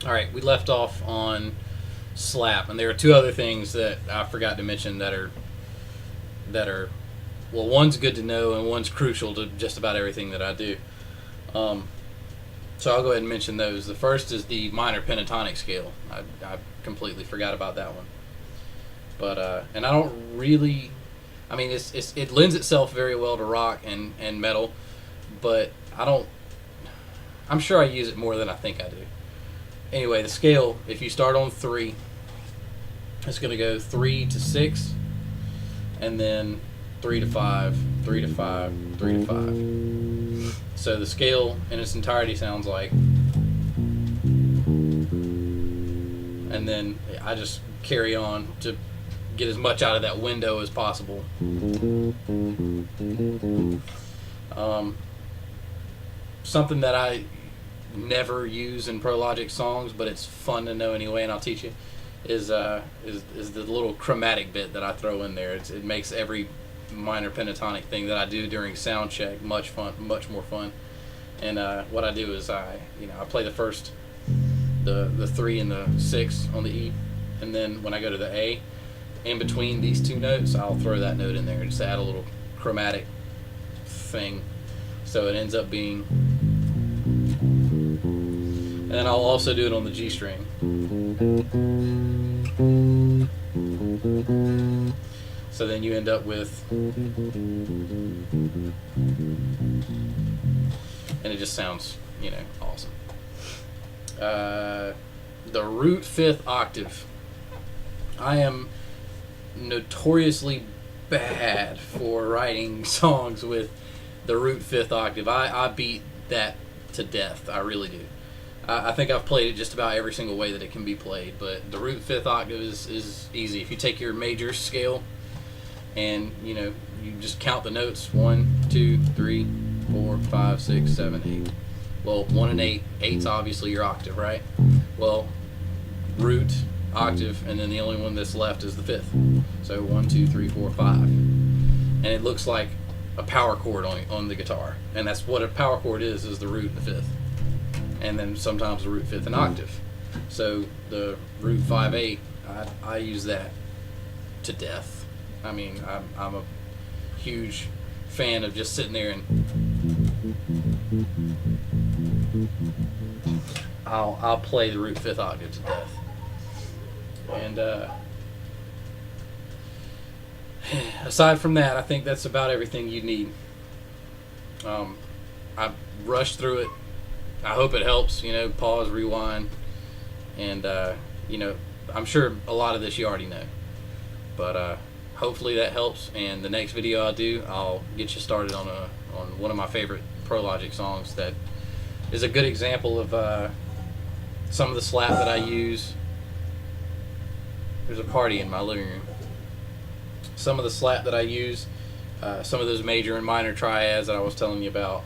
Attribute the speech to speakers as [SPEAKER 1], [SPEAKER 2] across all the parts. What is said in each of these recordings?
[SPEAKER 1] All right, we left off on slap, and there are two other things that I forgot to mention that are well, one's good to know, and one's crucial to just about everything that I do. Um, so I'll go ahead and mention those. The first is the minor pentatonic scale. I completely forgot about that one, but and I don't really. I mean, it lends itself very well to rock and metal, but I don't. I'm sure I use it more than I think I do. Anyway, the scale, if you start on 3, it's going to go 3 to 6, and then 3 to 5, 3 to 5, 3 to 5. So the scale in its entirety sounds like, and then I just carry on to get as much out of that window as possible. Something that I never use in Prologic songs, but it's fun to know anyway, and I'll teach you, is the little chromatic bit that I throw in there. It makes every minor pentatonic thing that I do during sound check much more fun. And what I do is I play the first, the 3 and the 6 on the E, and then when I go to the A, in between these two notes, I'll throw that note in there and just add a little chromatic thing, so it ends up being. And then I'll also do it on the G string. So then you end up with, and it just sounds, awesome. The root 5th octave. I am notoriously bad for writing songs with the root 5th octave. I beat that to death. I really do. I think I've played it just about every single way that it can be played, but the root 5th octave is easy. If you take your major scale and you just count the notes 1, 2, 3, 4, 5, 6, 7, 8. Well, 1 and 8. 8's obviously your octave, right? Well, root, octave, and then the only one that's left is the 5th. So 1, 2, 3, 4, 5. And it looks like a power chord on the guitar, and that's what a power chord is the root and the 5th. And then sometimes the root 5th and octave. So the root 5/8, I use that to death. I mean, I'm a huge fan of just sitting there and I'll play the root 5th octave to death. And aside from that, I think that's about everything you need. I rushed through it. I hope it helps, pause, rewind, and, I'm sure a lot of this you already know, but hopefully that helps, and the next video I do, I'll get you started on one of my favorite Prologic songs that is a good example of some of the slap that I use. There's a party in my living room. Some of the slap that I use, some of those major and minor triads that I was telling you about.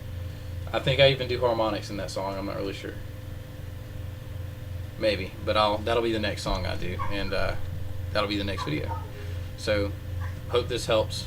[SPEAKER 1] I think I even do harmonics in that song. I'm not really sure. Maybe, but that'll be the next song I do, and that'll be the next video. So, hope this helps.